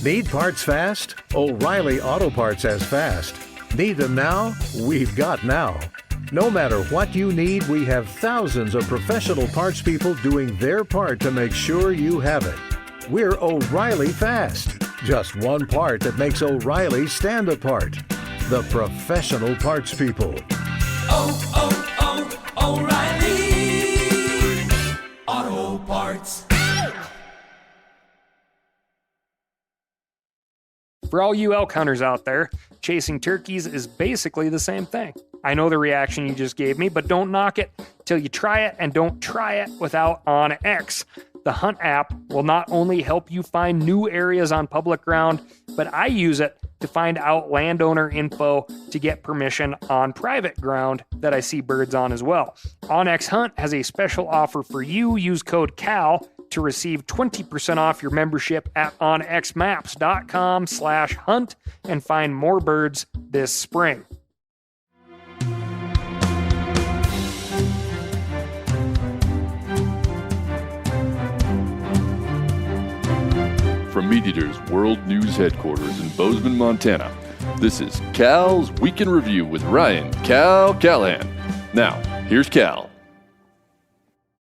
Need parts fast? O'Reilly Auto Parts has fast. Need them now? We've got now. No matter what you need, we have thousands of professional parts people doing their part to make sure you have it. We're O'Reilly Fast. Just one part that makes O'Reilly stand apart. The professional parts people. O'Reilly Auto Parts. For all you elk hunters out there, chasing turkeys is basically the same thing. I know the reaction you just gave me, but don't knock it till you try it, and don't try it without OnX. The Hunt app will not only help you find new areas on public ground, but I use it to find out landowner info to get permission on private ground that I see birds on as well. OnX Hunt has a special offer for you. Use code CAL to receive 20% off your membership at onxmaps.com/hunt and find more birds this spring. From MeatEater's World News Headquarters in Bozeman, Montana, this is Cal's Week in Review with Ryan Cal Callahan. Now, here's Cal.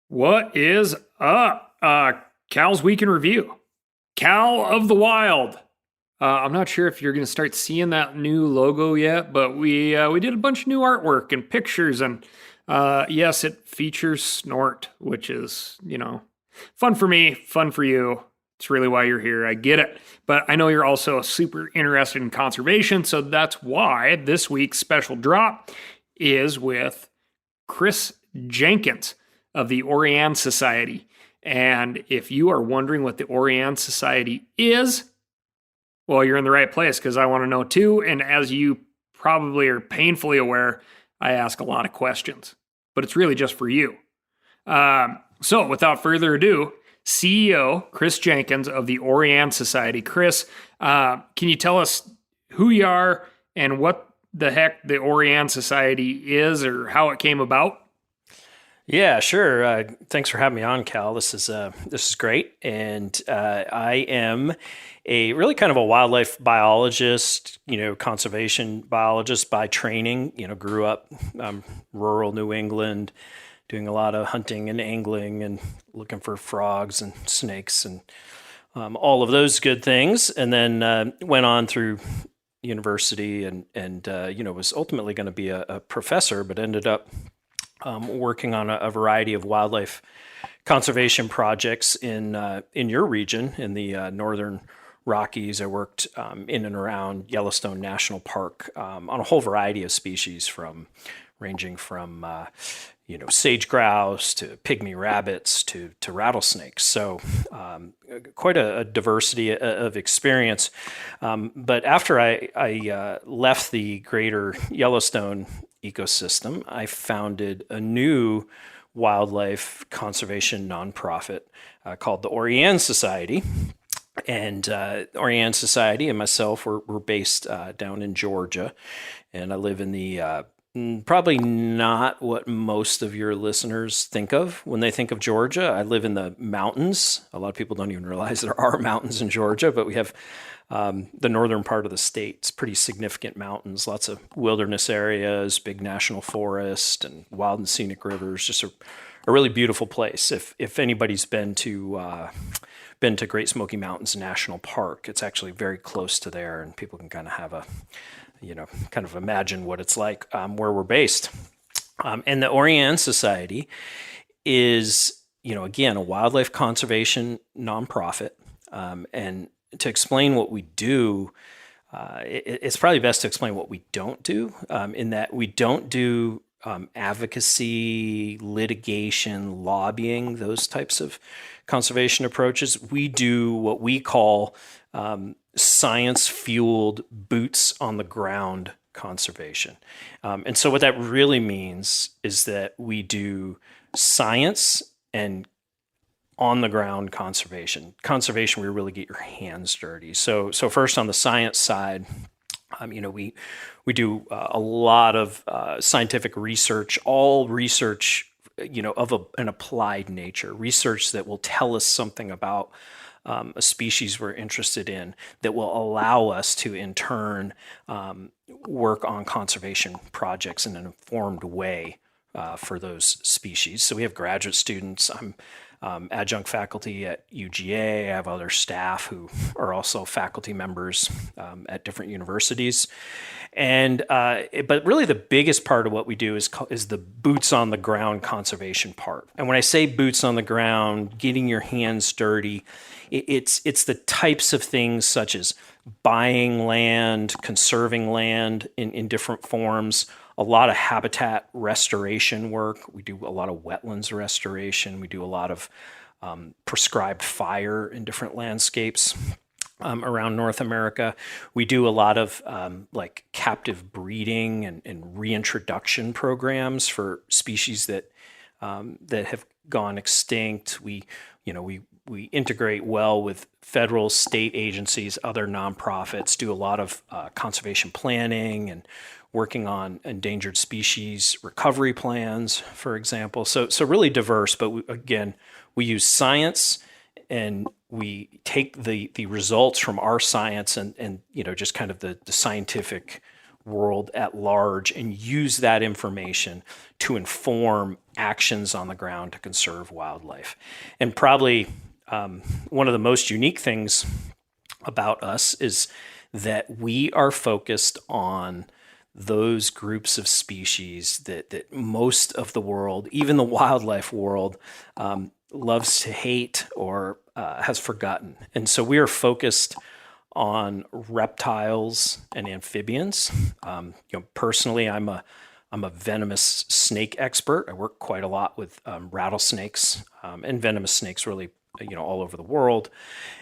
What is up? Cal's Week in Review. Cal of the Wild. I'm not sure if you're going to start seeing that new logo yet, but we did a bunch of new artwork and pictures, and yes, it features Snort, which is, fun for me, fun for you. It's really why you're here. I get it. But I know you're also super interested in conservation, so that's why this week's special drop is with Chris Jenkins of the Orienne Society. And if you are wondering what the Orienne Society is, well, you're in the right place, because I want to know too. And as you probably are painfully aware, I ask a lot of questions, but it's really just for you. So without further ado, CEO Chris Jenkins of the Orienne Society. Chris, can you tell us who you are and what the heck the Orienne Society is, or how it came about? Yeah, sure. Thanks for having me on, Cal. This is great, and I am a really kind of a wildlife biologist, conservation biologist by training. Grew up rural New England, doing a lot of hunting and angling and looking for frogs and snakes and all of those good things, and then went on through university and was ultimately going to be a professor, but ended up working on a variety of wildlife conservation projects in your region, in the northern Rockies. I worked in and around Yellowstone National Park on a whole variety of species, ranging from sage grouse to pygmy rabbits to rattlesnakes. So quite a diversity of experience. But after I left the greater Yellowstone ecosystem, I founded a new wildlife conservation nonprofit called the Orienne Society. And Orienne Society and myself were based down in Georgia, and I live in the probably not what most of your listeners think of when they think of Georgia. I live in the mountains. A lot of people don't even realize there are mountains in Georgia, but we have the northern part of the state. It's pretty significant mountains, lots of wilderness areas, big national forest, and wild and scenic rivers. Just a really beautiful place. If anybody's been to Great Smoky Mountains National Park, it's actually very close to there, and people can kind of have kind of imagine what it's like where we're based. And the Orienne Society is, again, a wildlife conservation nonprofit. And to explain what we do, it's probably best to explain what we don't do, in that we don't do advocacy, litigation, lobbying, those types of conservation approaches. We do what we call science-fueled boots on the ground conservation. And so what that really means is that we do science and on the ground conservation where you really get your hands dirty. So first, on the science side, we do a lot of scientific research, all research, of an applied nature, research that will tell us something about a species we're interested in that will allow us to, in turn, work on conservation projects in an informed way for those species. So we have graduate students. I'm adjunct faculty at UGA. I have other staff who are also faculty members at different universities. And but really the biggest part of what we do is the boots on the ground conservation part. And when I say boots on the ground, getting your hands dirty, it's the types of things such as buying land, conserving land in different forms, a lot of habitat restoration work. We do a lot of wetlands restoration. We do a lot of prescribed fire in different landscapes around North America. We do a lot of like captive breeding and reintroduction programs for species that have gone extinct. We integrate well with federal, state agencies, other nonprofits, do a lot of conservation planning and working on endangered species recovery plans, for example. So really diverse, but we use science and we take the results from our science and just kind of the scientific world at large and use that information to inform actions on the ground to conserve wildlife. And probably one of the most unique things about us is that we are focused on those groups of species that most of the world, even the wildlife world, loves to hate or has forgotten. And so we are focused on reptiles and amphibians. Personally, I'm a venomous snake expert. I work quite a lot with rattlesnakes and venomous snakes, really, all over the world.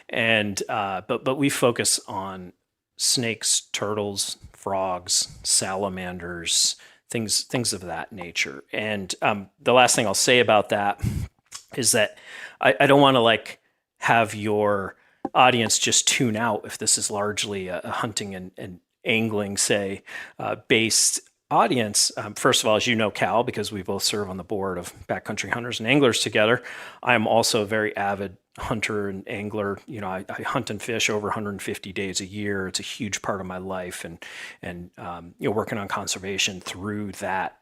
And but we focus on snakes, turtles, frogs, salamanders, things of that nature. And the last thing I'll say about that is that I don't want to have your audience just tune out if this is largely a hunting and angling, based audience. First of all, as you know, Cal, because we both serve on the board of Backcountry Hunters and Anglers together, I am also a very avid hunter and angler. I hunt and fish over 150 days a year. It's a huge part of my life, and working on conservation through that,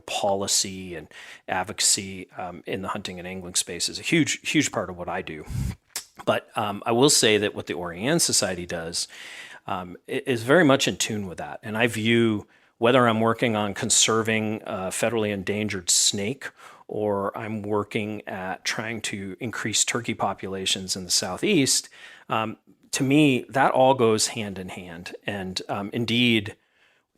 policy and advocacy in the hunting and angling space is a huge part of what I do. But I will say that what the Orienne Society does is very much in tune with that. And I view whether I'm working on conserving a federally endangered snake or I'm working at trying to increase turkey populations in the Southeast, to me, that all goes hand in hand. And indeed,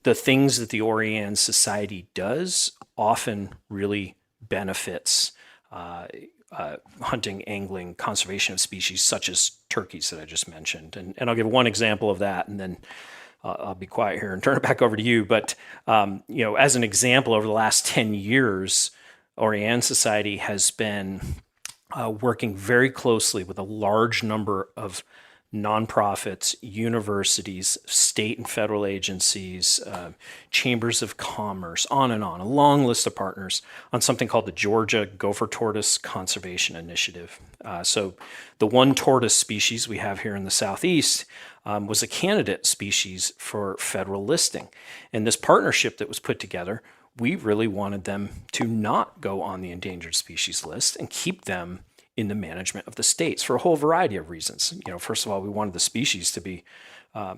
the things that the Orienne Society does often really benefits hunting, angling, conservation of species such as turkeys that I just mentioned. And I'll give one example of that, and then I'll be quiet here and turn it back over to you. But as an example, over the last 10 years, Orienne Society has been working very closely with a large number of nonprofits, universities, state and federal agencies, chambers of commerce, on and on, a long list of partners on something called the Georgia Gopher Tortoise Conservation Initiative. So the one tortoise species we have here in the Southeast was a candidate species for federal listing. And this partnership that was put together, we really wanted them to not go on the endangered species list and keep them in the management of the states for a whole variety of reasons. First of all, we wanted the species to be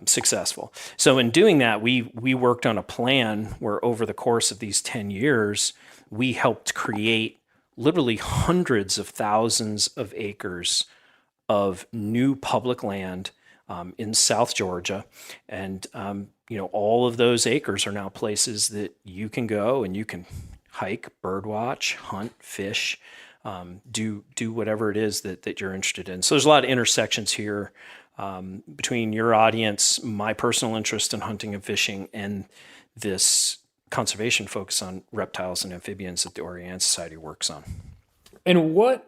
successful. So in doing that, we worked on a plan where over the course of these 10 years, we helped create literally hundreds of thousands of acres of new public land in South Georgia. And, all of those acres are now places that you can go and you can hike, birdwatch, hunt, fish, do whatever it is that you're interested in. So there's a lot of intersections here between your audience, my personal interest in hunting and fishing, and this conservation focus on reptiles and amphibians that the Orienne Society works on. And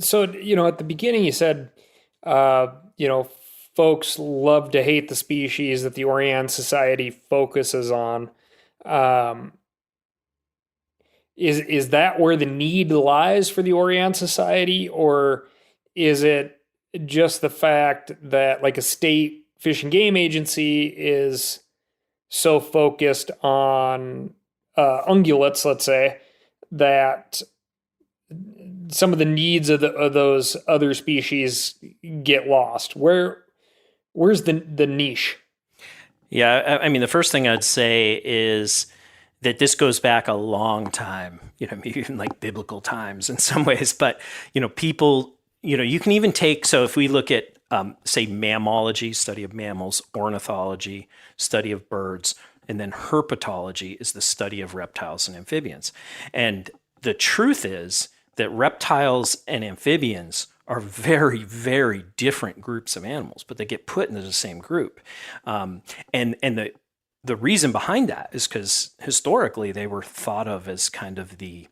so, at the beginning you said, folks love to hate the species that the Orienne Society focuses on. Is that where the need lies for the Orienne Society, or is it just the fact that like a state fish and game agency is so focused on ungulates, let's say, that some of the needs of those other species get lost? Where's the niche? Yeah, I mean, the first thing I'd say is that this goes back a long time, maybe even like biblical times in some ways. But, people, you can even take, so if we look at, say, mammalogy, study of mammals, ornithology, study of birds, and then herpetology is the study of reptiles and amphibians. And the truth is that reptiles and amphibians are very, very different groups of animals, but they get put into the same group. And the reason behind that is because historically they were thought of as kind of the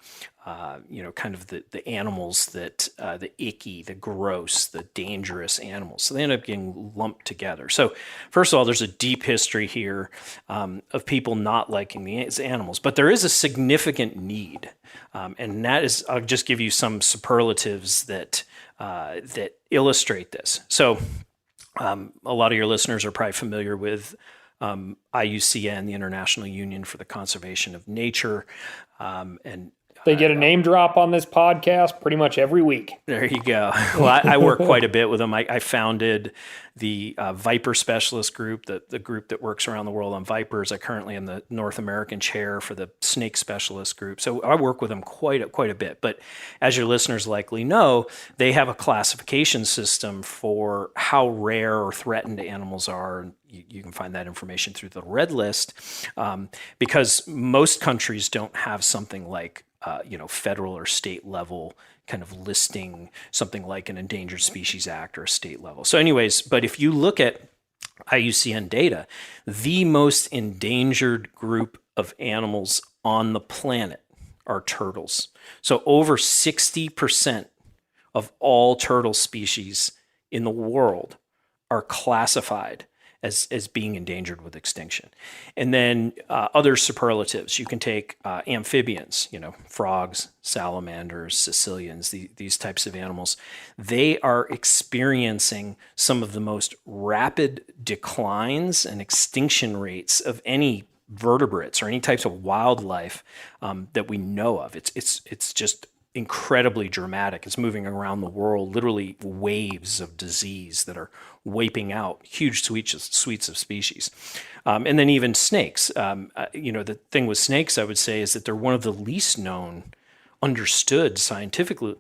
animals that the icky, the gross, the dangerous animals. So they end up getting lumped together. So first of all, there's a deep history here of people not liking these animals, but there is a significant need, and that is, I'll just give you some superlatives that illustrate this. So a lot of your listeners are probably familiar with IUCN, the International Union for the Conservation of Nature, and they get a name drop on this podcast pretty much every week. There you go. Well, I work quite a bit with them. I founded the Viper Specialist Group, the group that works around the world on vipers. I currently am the North American chair for the Snake Specialist Group. So I work with them quite a bit. But as your listeners likely know, they have a classification system for how rare or threatened animals are. You can find that information through the Red List, because most countries don't have something like federal or state level kind of listing, something like an Endangered Species Act or a state level. So anyways, but if you look at IUCN data, the most endangered group of animals on the planet are turtles. So over 60% of all turtle species in the world are classified as being endangered with extinction. And then other superlatives, you can take amphibians, frogs, salamanders, caecilians, these types of animals. They are experiencing some of the most rapid declines and extinction rates of any vertebrates or any types of wildlife that we know of. It's just incredibly dramatic. It's moving around the world, literally waves of disease that are wiping out huge suites of species. And then even snakes. The thing with snakes, I would say, is that they're one of the least understood scientifically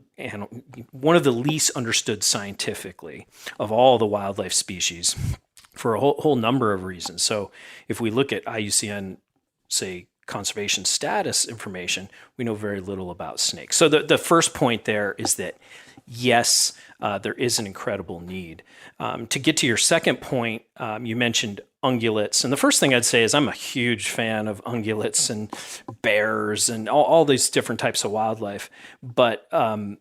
of all the wildlife species for a whole number of reasons. So if we look at IUCN, say, conservation status information, we know very little about snakes. So the first point there is that, yes, there is an incredible need. To get to your second point, you mentioned ungulates. And the first thing I'd say is I'm a huge fan of ungulates and bears and all these different types of wildlife. But, and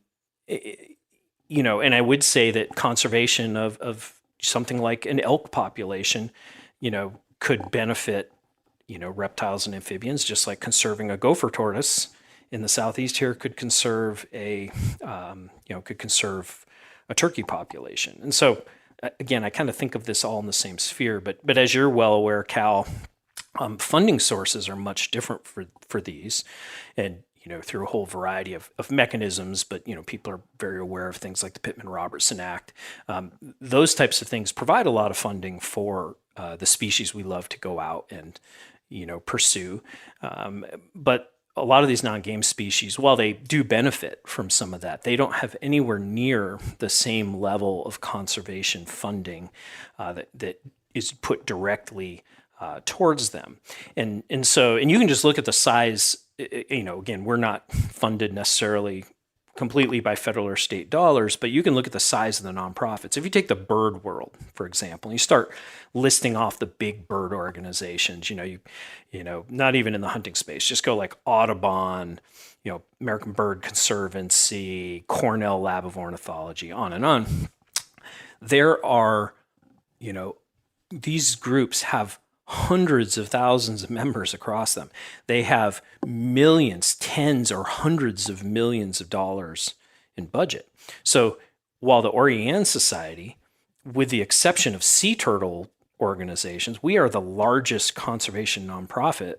I would say that conservation of something like an elk population, could benefit reptiles and amphibians, just like conserving a gopher tortoise in the southeast here could conserve a turkey population. And so, again, I kind of think of this all in the same sphere. But as you're well aware, Cal, funding sources are much different for these, and through a whole variety of mechanisms. But people are very aware of things like the Pittman-Robertson Act. Those types of things provide a lot of funding for the species we love to go out and pursue. But a lot of these non-game species, while they do benefit from some of that, they don't have anywhere near the same level of conservation funding that is put directly towards them. And you can just look at the size. Again, we're not funded necessarily completely by federal or state dollars, but you can look at the size of the nonprofits. If you take the bird world, for example, and you start listing off the big bird organizations, not even in the hunting space, just go like Audubon, American Bird Conservancy, Cornell Lab of Ornithology, on and on. There are, these groups have hundreds of thousands of members across them. They have millions, tens or hundreds of millions of dollars in budget. So while the Orienne Society, with the exception of sea turtle organizations, we are the largest conservation nonprofit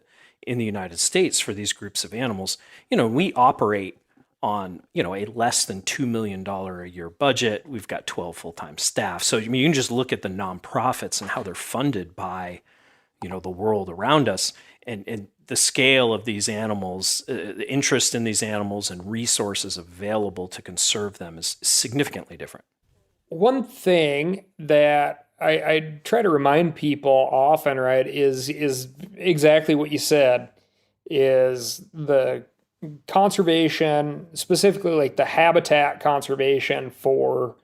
in the United States for these groups of animals. We operate on, a less than $2 million a year budget. We've got 12 full-time staff. So, you can just look at the nonprofits and how they're funded by, the world around us, and the scale of these animals, the interest in these animals and resources available to conserve them is significantly different. One thing that I try to remind people often, right, is exactly what you said, is the conservation, specifically like the habitat conservation for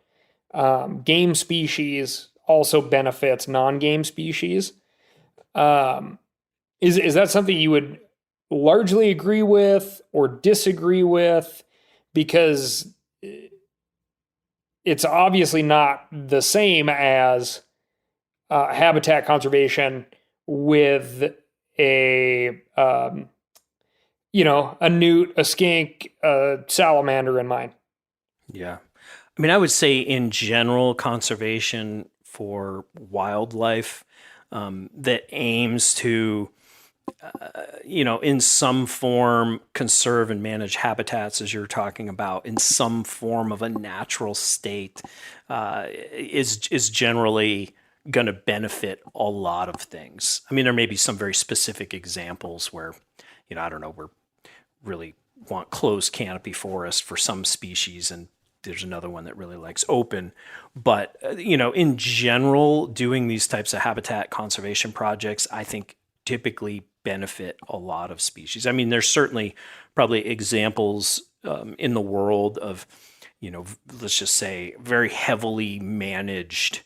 game species also benefits non-game species. Is that something you would largely agree with or disagree with? Because it's obviously not the same as habitat conservation with a newt, a skink, a salamander in mind. Yeah. I mean, I would say in general, conservation for wildlife that aims to, in some form conserve and manage habitats, as you're talking about, in some form of a natural state, is generally going to benefit a lot of things. I mean, there may be some very specific examples where, I don't know, we're really want closed canopy forest for some species, and there's another one that really likes open. But, in general, doing these types of habitat conservation projects, I think typically benefit a lot of species. I mean, there's certainly probably examples in the world of, let's just say very heavily managed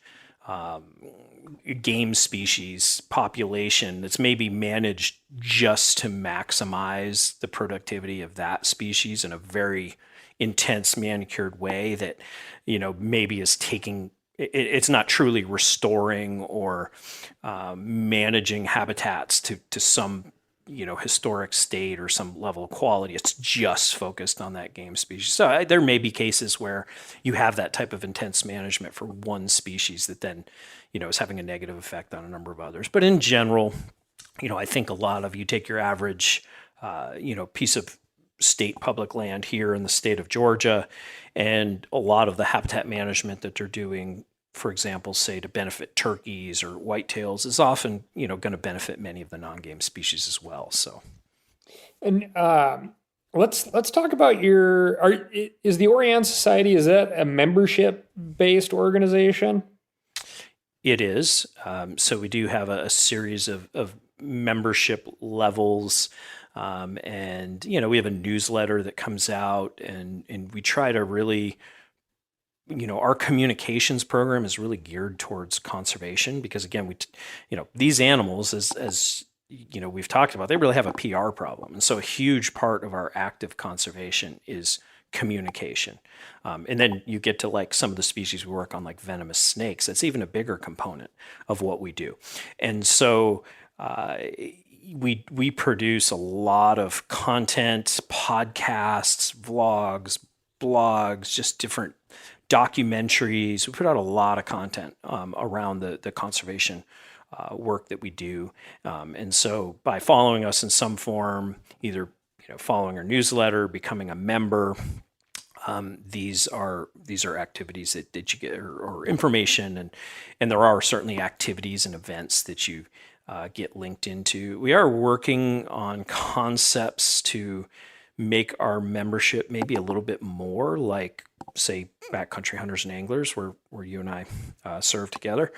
game species population that's maybe managed just to maximize the productivity of that species in a very intense manicured way that, maybe is taking, it's not truly restoring or managing habitats to some, historic state or some level of quality. It's just focused on that game species. So there may be cases where you have that type of intense management for one species that then, is having a negative effect on a number of others. But in general, I think a lot of, you take your average, piece of state public land here in the state of Georgia, and a lot of the habitat management that they're doing, for example, say to benefit turkeys or whitetails, is often, going to benefit many of the non-game species as well. So, and let's talk about is the Orienne Society, is that a membership-based organization? It is. So we do have a series of membership levels. And, we have a newsletter that comes out, and we try to really, our communications program is really geared towards conservation because, again, these animals, as we've talked about, they really have a PR problem. And so a huge part of our active conservation is communication. And then you get to like some of the species we work on, like venomous snakes. That's even a bigger component of what we do. And so, we produce a lot of content, podcasts, vlogs, blogs, just different documentaries. We put out a lot of content around the conservation work that we do. And so by following us in some form, either following our newsletter, becoming a member, these are activities that you get, or information, and there are certainly activities and events that you get linked into. We are working on concepts to make our membership maybe a little bit more like, say, backcountry hunters and anglers, where you and I serve together,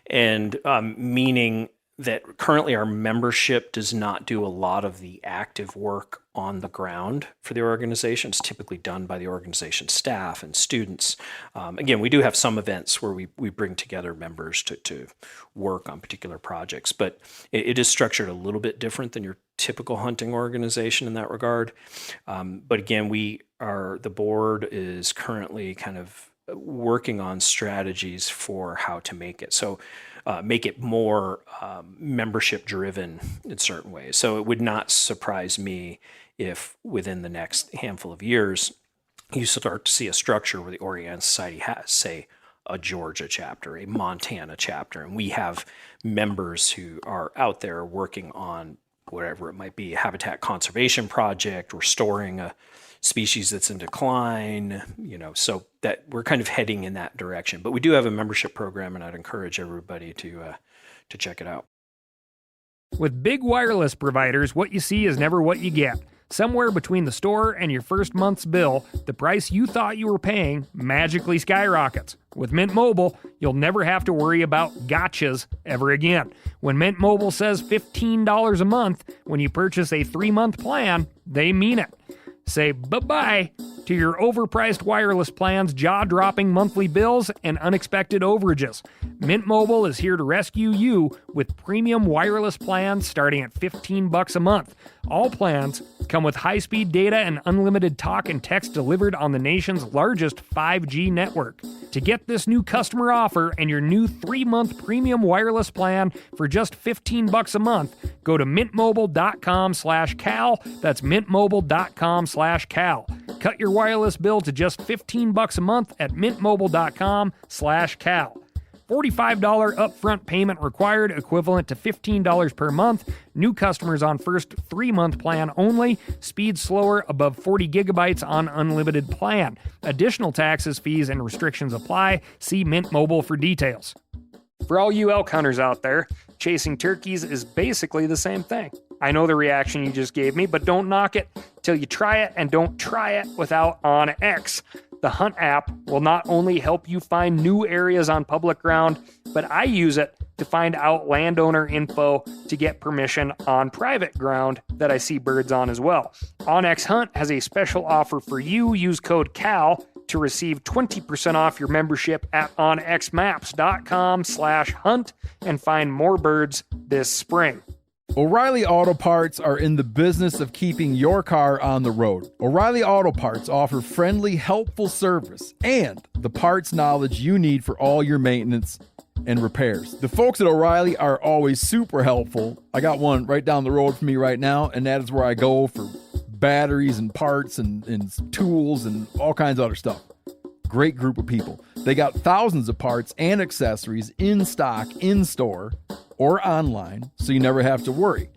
and meaning that currently our membership does not do a lot of the active work on the ground for the organization. It's typically done by the organization staff and students. Again, we do have some events where we bring together members to work on particular projects, but it is structured a little bit different than your typical hunting organization in that regard. But again, the board is currently kind of working on strategies for how to make it. So make it more membership driven in certain ways. So it would not surprise me if within the next handful of years, you start to see a structure where the Orienne Society has, say, a Georgia chapter, a Montana chapter, and we have members who are out there working on whatever it might be, a habitat conservation project, restoring a species that's in decline, so that we're kind of heading in that direction. But we do have a membership program, and I'd encourage everybody to check it out. With big wireless providers, what you see is never what you get. Somewhere between the store and your first month's bill, the price you thought you were paying magically skyrockets. With Mint Mobile, you'll never have to worry about gotchas ever again. When Mint Mobile says $15 a month when you purchase a 3-month plan, they mean it. Say bye-bye to your overpriced wireless plans, jaw-dropping monthly bills, and unexpected overages. Mint Mobile is here to rescue you with premium wireless plans starting at $15 a month. All plans come with high-speed data and unlimited talk and text delivered on the nation's largest 5G network. To get this new customer offer and your new 3-month premium wireless plan for just $15 a month, go to mintmobile.com/Cal. That's mintmobile.com/Cal. Cut your wireless bill to just $15 a month at mintmobile.com/Cal. $45 upfront payment required, equivalent to $15 per month. New customers on first 3-month plan only. Speed slower above 40 gigabytes on unlimited plan. Additional taxes, fees, and restrictions apply. See Mint Mobile for details. For all you elk hunters out there, chasing turkeys is basically the same thing. I know the reaction you just gave me, but don't knock it till you try it, and don't try it without OnX. The Hunt app will not only help you find new areas on public ground, but I use it to find out landowner info to get permission on private ground that I see birds on as well. OnX Hunt has a special offer for you. Use code CAL to receive 20% off your membership at onxmaps.com/hunt and find more birds this spring. O'Reilly Auto Parts are in the business of keeping your car on the road. O'Reilly Auto Parts offer friendly, helpful service and the parts knowledge you need for all your maintenance and repairs. The folks at O'Reilly are always super helpful. I got one right down the road from me right now, and that is where I go for batteries and parts and tools and all kinds of other stuff. Great group of people. They got thousands of parts and accessories in stock, in store, or online, so you never have to worry.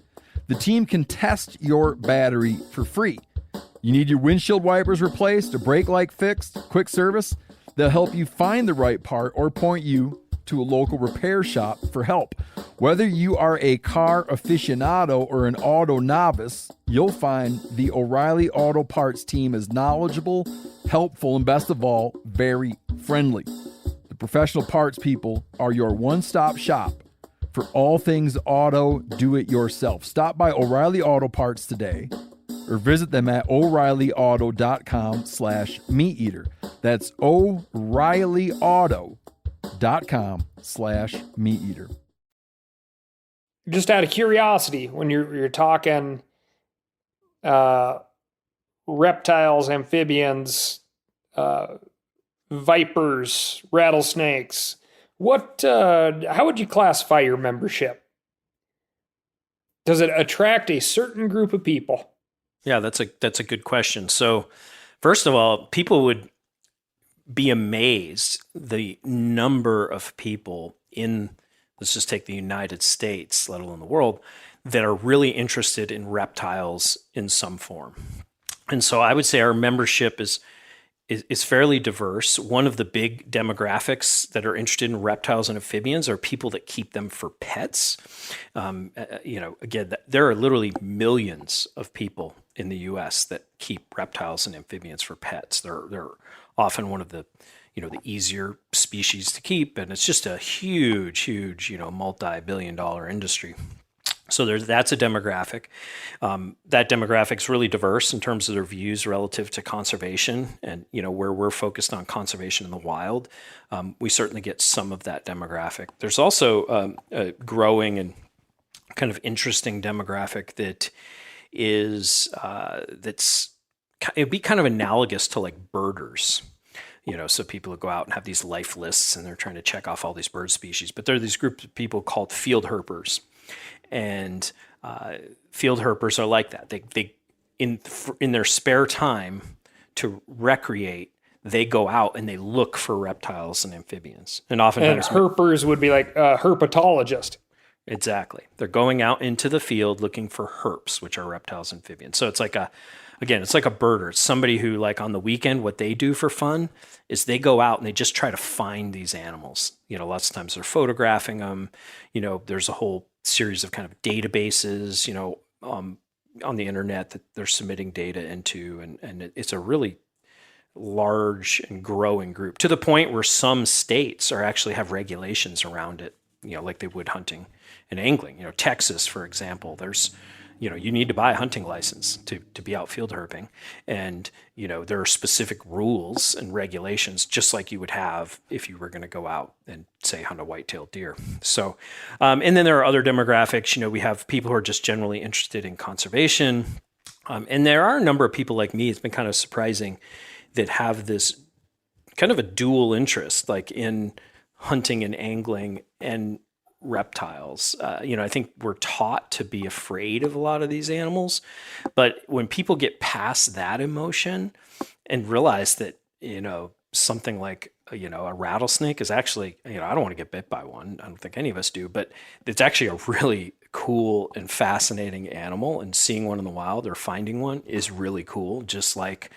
The team can test your battery for free. You need your windshield wipers replaced, a brake light fixed, quick service? They'll help you find the right part or point you to a local repair shop for help. Whether you are a car aficionado or an auto novice, you'll find the O'Reilly Auto Parts team is knowledgeable, helpful, and best of all, very friendly. The professional parts people are your one-stop shop for all things auto do-it-yourself. Stop by O'Reilly Auto Parts today or visit them at O'ReillyAuto.com/meateater. That's O'ReillyAuto.com/meateater. Just out of curiosity, when you're talking reptiles, amphibians, vipers, rattlesnakes, how would you classify your membership? Does it attract a certain group of people? Yeah, that's a good question. So, first of all, people would be amazed the number of people in, let's just take the United States, let alone the world, that are really interested in reptiles in some form. And so I would say our membership is fairly diverse. One of the big demographics that are interested in reptiles and amphibians are people that keep them for pets. Again, there are literally millions of people in the U.S. that keep reptiles and amphibians for pets. They're often one of the easier species to keep, and it's just a huge, multi-billion-dollar industry. So that's a demographic. That demographic is really diverse in terms of their views relative to conservation, and where we're focused on conservation in the wild. We certainly get some of that demographic. There's also a growing and kind of interesting demographic that is it'd be kind of analogous to like birders. So people who go out and have these life lists and they're trying to check off all these bird species, but there are these groups of people called field herpers. And field herpers are like that. They in their spare time to recreate, they go out and they look for reptiles and amphibians. And And oftentimes, herpers would be like a herpetologist. exactly, they're going out into the field looking for herps, which are reptiles and amphibians. So it's like it's like a birder. It's somebody who, like, on the weekend, what they do for fun is they go out and they just try to find these animals. Lots of times they're photographing them. There's a whole series of kind of databases, on the internet that they're submitting data into. And it's a really large and growing group, to the point where some states actually have regulations around it, like they would hunting and angling. Texas, for example, there's, you need to buy a hunting license to be out field herping. And, there are specific rules and regulations, just like you would have if you were going to go out and, say, hunt a white-tailed deer. So, and then there are other demographics. We have people who are just generally interested in conservation. And there are a number of people like me, it's been kind of surprising, that have this kind of a dual interest, like in hunting and angling and reptiles. I think we're taught to be afraid of a lot of these animals, but when people get past that emotion and realize that, something like, a rattlesnake is actually, I don't want to get bit by one. I don't think any of us do, but it's actually a really cool and fascinating animal. And seeing one in the wild or finding one is really cool. Just like,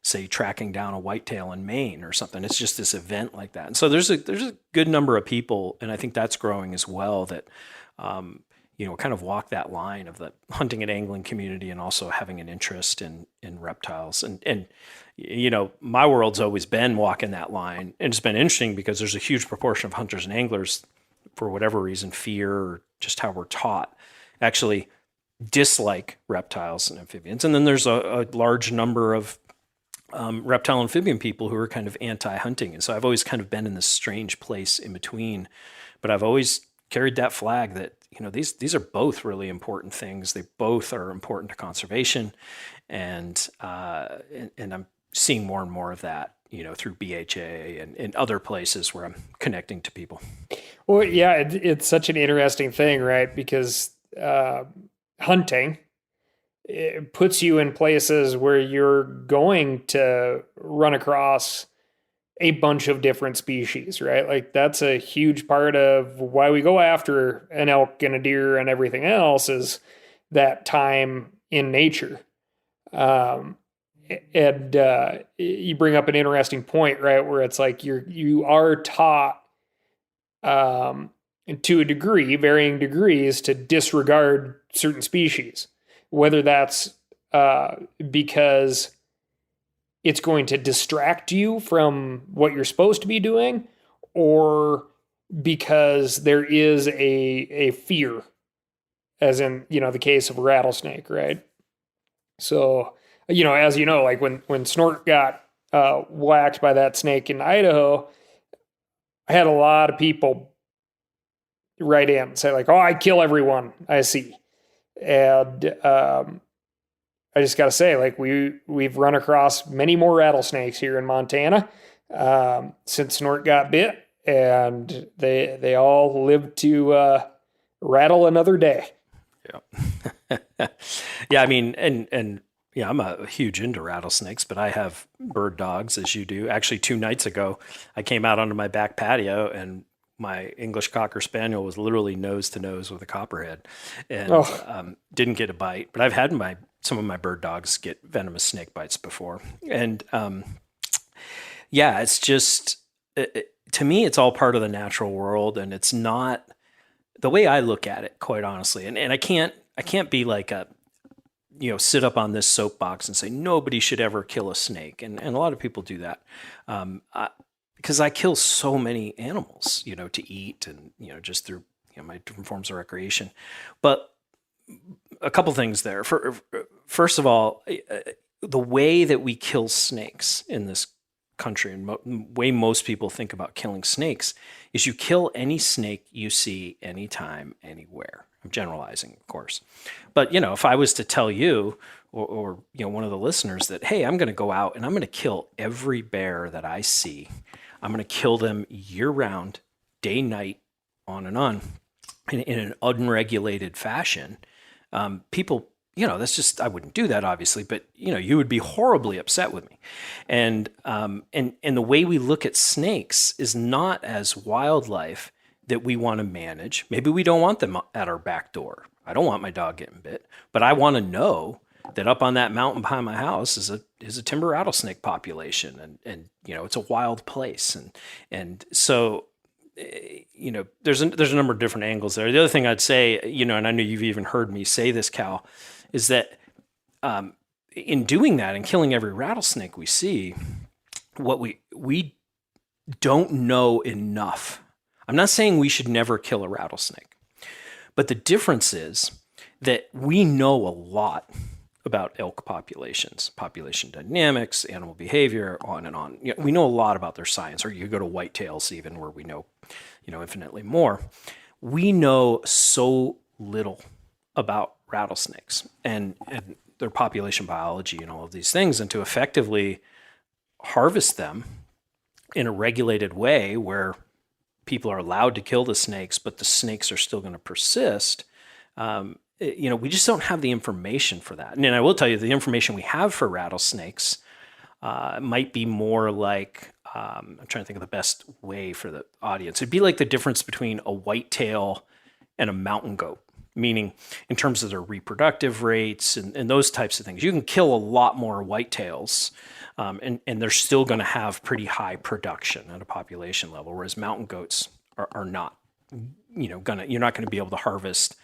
say, tracking down a whitetail in Maine or something. It's just this event like that. And so there's a good number of people, and I think that's growing as well, that, kind of walk that line of the hunting and angling community and also having an interest in reptiles. And my world's always been walking that line. And it's been interesting because there's a huge proportion of hunters and anglers, for whatever reason, fear or just how we're taught, actually dislike reptiles and amphibians. And then there's a large number of reptile amphibian people who are kind of anti-hunting. And so I've always kind of been in this strange place in between, but I've always carried that flag that, these are both really important things. They both are important to conservation. And I'm seeing more and more of that, through BHA and other places where I'm connecting to people. Well, yeah, it's such an interesting thing, right? Because hunting, it puts you in places where you're going to run across a bunch of different species, right? Like, that's a huge part of why we go after an elk and a deer and everything else, is that time in nature. And you bring up an interesting point, right? Where it's like you are taught, to a degree, varying degrees, to disregard certain species. Whether that's because it's going to distract you from what you're supposed to be doing, or because there is a fear, as in, the case of a rattlesnake, right? So, as you know, like when Snort got whacked by that snake in Idaho, I had a lot of people write in and say, like, "Oh, I kill everyone I see." And I just got to say, like, we've run across many more rattlesnakes here in Montana since Snort got bit, and they all lived to rattle another day. Yeah. Yeah, I mean, and yeah, I'm a huge into rattlesnakes, but I have bird dogs, as you do. Actually, 2 nights ago, I came out onto my back patio, and my English Cocker Spaniel was literally nose to nose with a copperhead, and didn't get a bite. But I've had some of my bird dogs get venomous snake bites before. And yeah, it's just, to me, it's all part of the natural world, and it's not the way I look at it, quite honestly. And I can't be like sit up on this soapbox and say nobody should ever kill a snake. And a lot of people do that. Because I kill so many animals, to eat and, just through, my different forms of recreation. But a couple things there. First of all, the way that we kill snakes in this country, and the way most people think about killing snakes, is you kill any snake you see anytime, anywhere. I'm generalizing, of course. But, if I was to tell you or one of the listeners that, hey, I'm going to go out and I'm going to kill every bear that I see. I'm going to kill them year round, day, night, on and on, in an unregulated fashion. People that's just, I wouldn't do that obviously, but you would be horribly upset with me. And the way we look at snakes is not as wildlife that we want to manage. Maybe we don't want them at our back door. I don't want my dog getting bit, but I want to know that up on that mountain behind my house is a timber rattlesnake population, and it's a wild place, and so there's a number of different angles there. The other thing I'd say, and I know you've even heard me say this, Cal, is that in doing that and killing every rattlesnake we see, what we don't know enough. I'm not saying we should never kill a rattlesnake, but the difference is that we know a lot about elk populations, population dynamics, animal behavior, on and on. We know a lot about their science, or you go to whitetails even, where we know, infinitely more. We know so little about rattlesnakes and their population biology and all of these things, and to effectively harvest them in a regulated way where people are allowed to kill the snakes, but the snakes are still going to persist. We just don't have the information for that. And I will tell you, the information we have for rattlesnakes might be more like, I'm trying to think of the best way for the audience. It'd be like the difference between a whitetail and a mountain goat, meaning in terms of their reproductive rates and those types of things. You can kill a lot more whitetails, and they're still going to have pretty high production at a population level, whereas mountain goats are not. You're not going to be able to harvest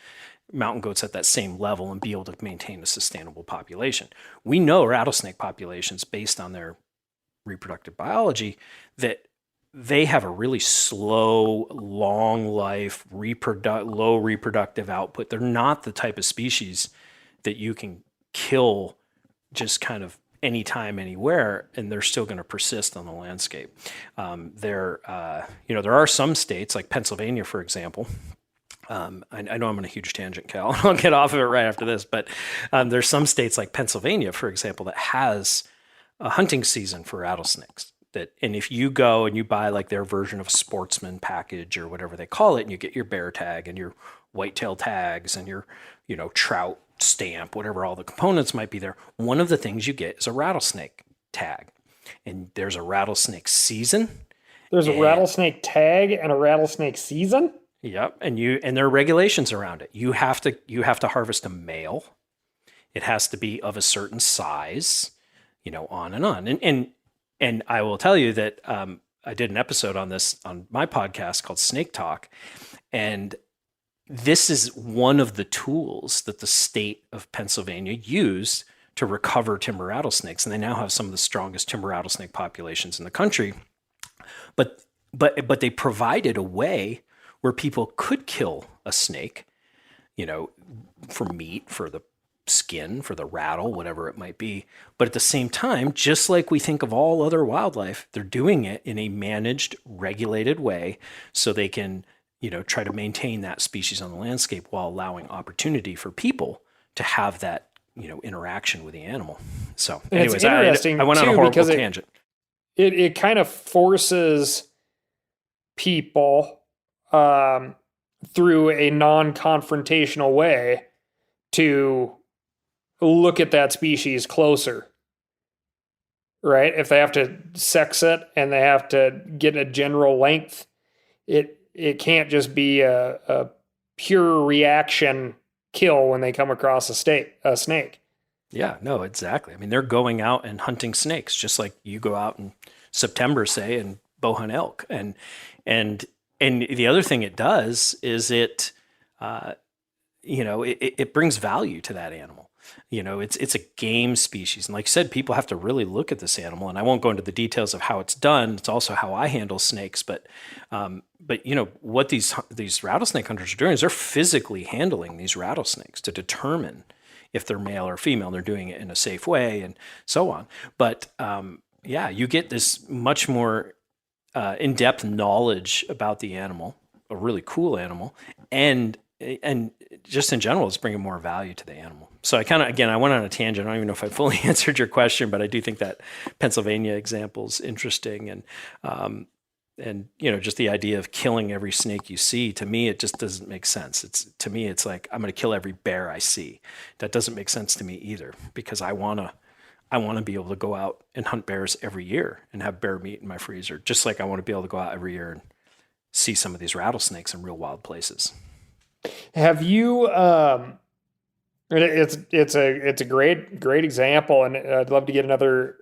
mountain goats at that same level and be able to maintain a sustainable population. We know rattlesnake populations, based on their reproductive biology, that they have a really slow, long life, low reproductive output. They're not the type of species that you can kill just kind of anytime, anywhere, and they're still going to persist on the landscape. There are some states like Pennsylvania, for example. I know I'm on a huge tangent, Cal. I'll get off of it right after this, but there's some states like Pennsylvania, for example, that has a hunting season for rattlesnakes. And if you go and you buy like their version of a sportsman package or whatever they call it, and you get your bear tag and your whitetail tags and your, trout stamp, whatever all the components might be there, one of the things you get is a rattlesnake tag. And there's a rattlesnake season. There's a rattlesnake tag and a rattlesnake season? Yep, and there are regulations around it. You have to harvest a male. It has to be of a certain size, on and on. And I will tell you that I did an episode on this on my podcast called Snake Talk, and this is one of the tools that the state of Pennsylvania used to recover timber rattlesnakes, and they now have some of the strongest timber rattlesnake populations in the country. But they provided a way where people could kill a snake, for meat, for the skin, for the rattle, whatever it might be. But at the same time, just like we think of all other wildlife, they're doing it in a managed, regulated way so they can, try to maintain that species on the landscape while allowing opportunity for people to have that, interaction with the animal. So anyways, I went on a horrible tangent. It kind of forces people through a non-confrontational way to look at that species closer, right? If they have to sex it and they have to get a general length, it can't just be a pure reaction kill when they come across a snake. Yeah, no, exactly. I mean, they're going out and hunting snakes, just like you go out in September, say, and bow hunt elk. And the other thing it does is it brings value to that animal. It's a game species. And like I said, people have to really look at this animal, and I won't go into the details of how it's done. It's also how I handle snakes. But what these rattlesnake hunters are doing is they're physically handling these rattlesnakes to determine if they're male or female. They're doing it in a safe way and so on. But you get this much more in-depth knowledge about the animal, a really cool animal, and just in general, it's bringing more value to the animal. So I went on a tangent. I don't even know if I fully answered your question, but I do think that Pennsylvania example is interesting. And And, just the idea of killing every snake you see, to me, it just doesn't make sense. To me, it's like, I'm going to kill every bear I see. That doesn't make sense to me either, because I want to be able to go out and hunt bears every year and have bear meat in my freezer, just like I want to be able to go out every year and see some of these rattlesnakes in real wild places. Have you, it's a great example, and I'd love to get another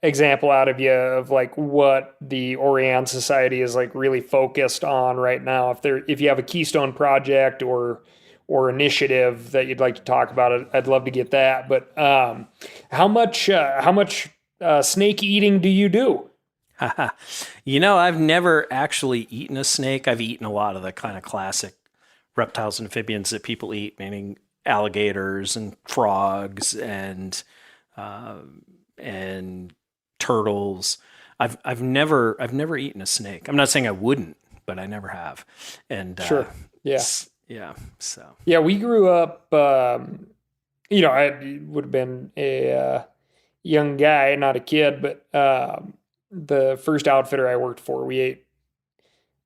example out of you of like what the Orienne Society is like really focused on right now. If you have a keystone project or initiative that you'd like to talk about, I'd love to get that. But how much snake eating do you do? I've never actually eaten a snake. I've eaten a lot of the kind of classic reptiles and amphibians that people eat, meaning alligators and frogs and turtles. I've never eaten a snake. I'm not saying I wouldn't, but I never have. And sure, yeah. Yeah. So yeah, we grew up. I would have been a young guy, not a kid, but the first outfitter I worked for, we ate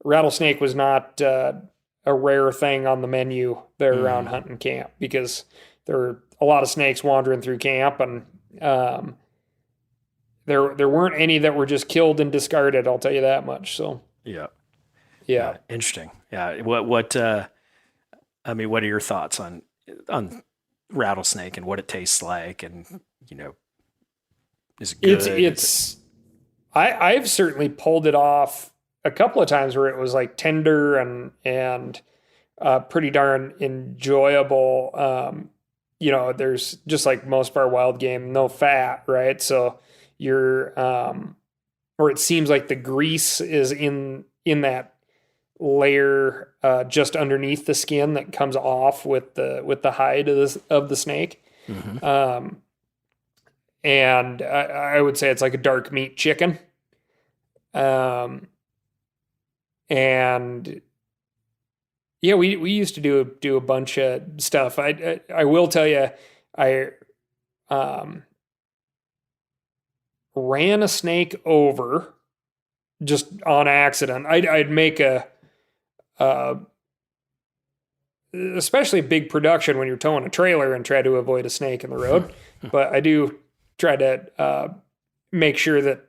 rattlesnake. Was not a rare thing on the menu there around hunting camp, because there were a lot of snakes wandering through camp, and there weren't any that were just killed and discarded. I'll tell you that much. So yeah. Interesting. Yeah. What are your thoughts on rattlesnake and what it tastes like, and is it good? I've certainly pulled it off a couple of times where it was like tender and pretty darn enjoyable. There's just like most of our wild game, no fat, right? So or it seems like the grease is in that layer just underneath the skin that comes off with the hide of the snake. Mm-hmm. And I would say it's like a dark meat chicken. And yeah, we used to do a bunch of stuff. I will tell you, I ran a snake over just on accident. I'd make especially big production when you're towing a trailer and try to avoid a snake in the road. But I do try to make sure that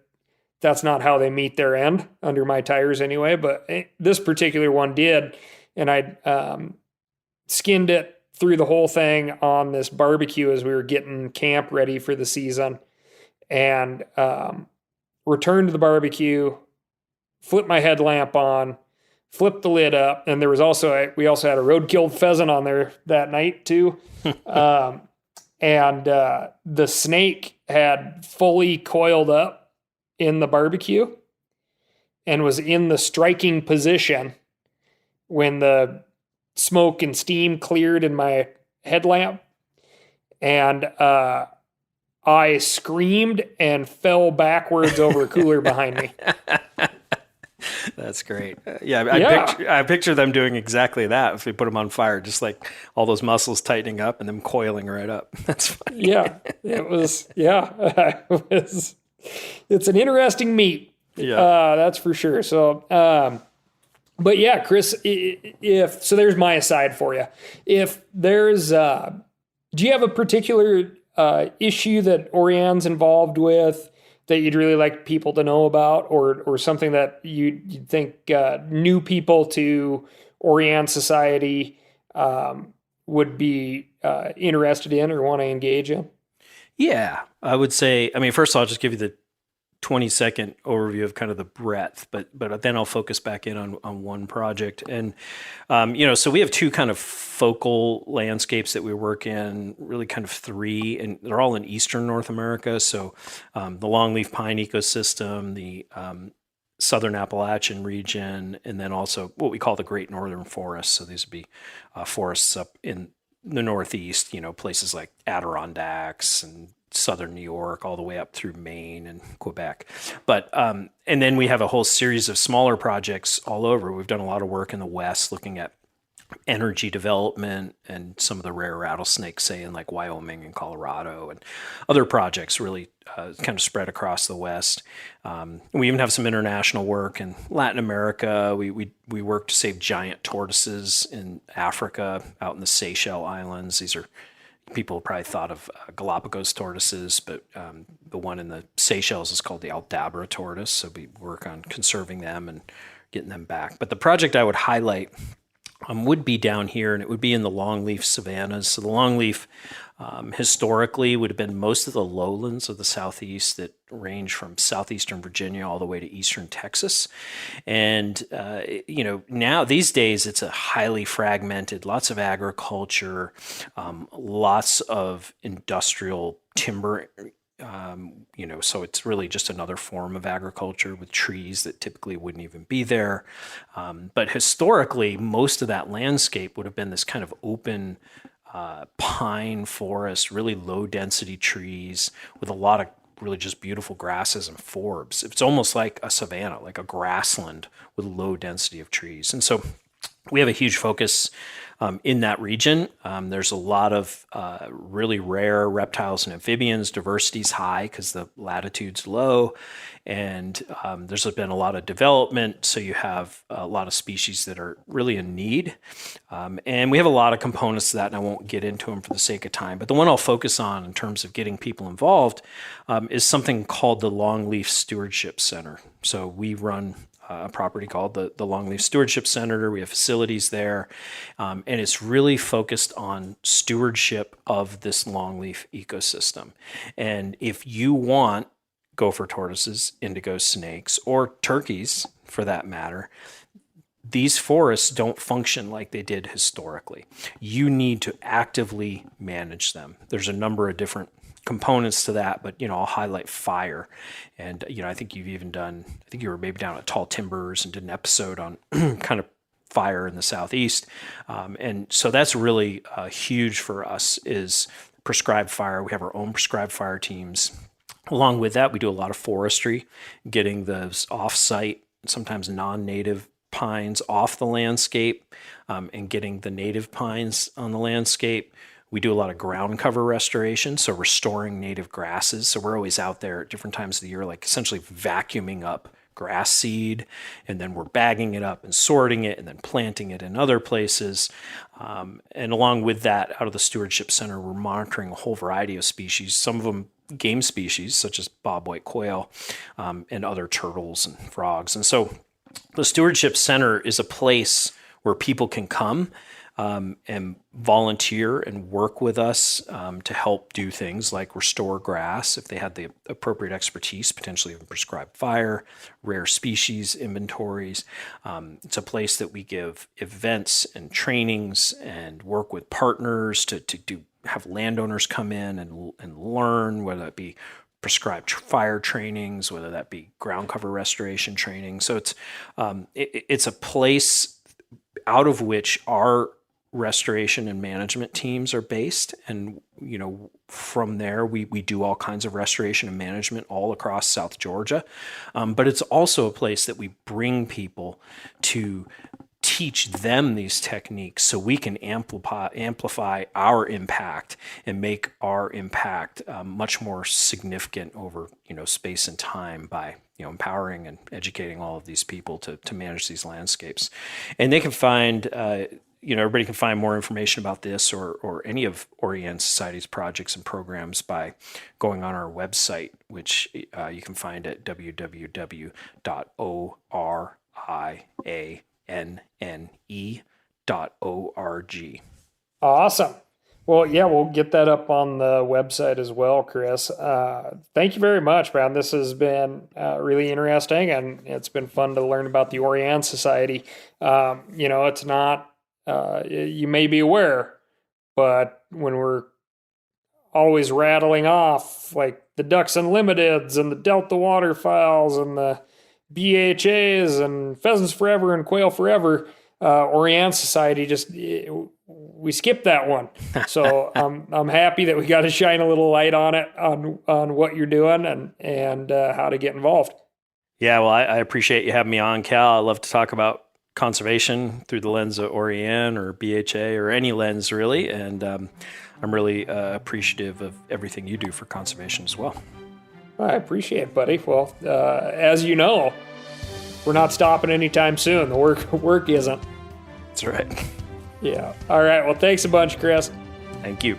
that's not how they meet their end under my tires anyway. But this particular one did, and I skinned it through the whole thing on this barbecue as we were getting camp ready for the season, and returned to the barbecue, flipped my headlamp on, flipped the lid up, and we also had a road-killed pheasant on there that night too. And the snake had fully coiled up in the barbecue and was in the striking position when the smoke and steam cleared in my headlamp. And I screamed and fell backwards over a cooler behind me. That's great. I picture them doing exactly that if we put them on fire, just like all those muscles tightening up and them coiling right up. That's funny. Yeah, it was. Yeah, it's an interesting meat. Yeah, that's for sure. So, but yeah, Chris, so there's my aside for you. If there's, do you have a particular issue that Orianne's involved with that you'd really like people to know about, or something that you'd think new people to Orienne Society would be interested in or want to engage in? Yeah, I would say, first I'll just give you the 20-second overview of kind of the breadth, but then I'll focus back in on one project. And, so we have two kind of focal landscapes that we work in, really kind of three, and they're all in Eastern North America. So the longleaf pine ecosystem, the Southern Appalachian region, and then also what we call the Great Northern Forest. So these would be forests up in the Northeast, places like Adirondacks and Southern New York, all the way up through Maine and Quebec. But, and then we have a whole series of smaller projects all over. We've done a lot of work in the West looking at energy development and some of the rare rattlesnakes, say in like Wyoming and Colorado, and other projects really kind of spread across the West. We even have some international work in Latin America. We work to save giant tortoises in Africa, out in the Seychelles Islands. These are people probably thought of Galapagos tortoises, but the one in the Seychelles is called the Aldabra tortoise. So we work on conserving them and getting them back. But the project I would highlight would be down here, and it would be in the longleaf savannas. So the longleaf historically would have been most of the lowlands of the Southeast that range from southeastern Virginia all the way to eastern Texas. And, now these days it's a highly fragmented, lots of agriculture, lots of industrial timber. So it's really just another form of agriculture with trees that typically wouldn't even be there. But historically, most of that landscape would have been this kind of open pine forest, really low density trees with a lot of really just beautiful grasses and forbs. It's almost like a savanna, like a grassland with low density of trees. And so we have a huge focus in that region. There's a lot of really rare reptiles and amphibians. Diversity's high because the latitude's low, and there's been a lot of development. So you have a lot of species that are really in need, and we have a lot of components to that. And I won't get into them for the sake of time. But the one I'll focus on in terms of getting people involved is something called the Longleaf Stewardship Center. So we run a property called the Longleaf Stewardship Center. We have facilities there, and it's really focused on stewardship of this longleaf ecosystem. And if you want gopher tortoises, indigo snakes, or turkeys for that matter, these forests don't function like they did historically. You need to actively manage them. There's a number of different components to that, but I'll highlight fire. And I think you've even done, I think you were maybe down at Tall Timbers and did an episode on kind of fire in the Southeast. And so that's really huge for us, is prescribed fire. We have our own prescribed fire teams. Along with that, we do a lot of forestry, getting those off-site, sometimes non-native pines off the landscape, and getting the native pines on the landscape. We do a lot of ground cover restoration, so restoring native grasses. So we're always out there at different times of the year, like essentially vacuuming up grass seed, and then we're bagging it up and sorting it and then planting it in other places. And along with that, out of the Stewardship Center, we're monitoring a whole variety of species, some of them game species, such as bobwhite quail, and other turtles and frogs. And so the Stewardship Center is a place where people can come and volunteer and work with us to help do things like restore grass if they had the appropriate expertise, potentially even prescribed fire, rare species inventories. It's a place that we give events and trainings and work with partners to have landowners come in and learn, whether that be prescribed fire trainings, whether that be ground cover restoration training. So it's a place out of which our restoration and management teams are based. And, from there, we do all kinds of restoration and management all across South Georgia. But it's also a place that we bring people to teach them these techniques so we can amplify our impact and make our impact much more significant over, space and time by, empowering and educating all of these people to manage these landscapes. And they can find, everybody can find more information about this or any of Orienne Society's projects and programs by going on our website, which you can find at www.orianne.org. Awesome. Well, yeah, we'll get that up on the website as well, Chris. Thank you very much, man. This has been really interesting, and it's been fun to learn about the Orienne Society. It's not, you may be aware, but when we're always rattling off like the Ducks Unlimiteds and the Delta Waterfowls and the BHAs and Pheasants Forever and Quail Forever, Orienne Society we skipped that one. So I'm happy that we got to shine a little light on it, on what you're doing and how to get involved. Yeah, well, I appreciate you having me on, Cal. I love to talk about conservation through the lens of Orian or BHA or any lens really, and I'm really appreciative of everything you do for conservation as well. I appreciate it, buddy. Well, as you know, we're not stopping anytime soon. The work isn't. That's right. Yeah. All right. Well, thanks a bunch, Chris. Thank you.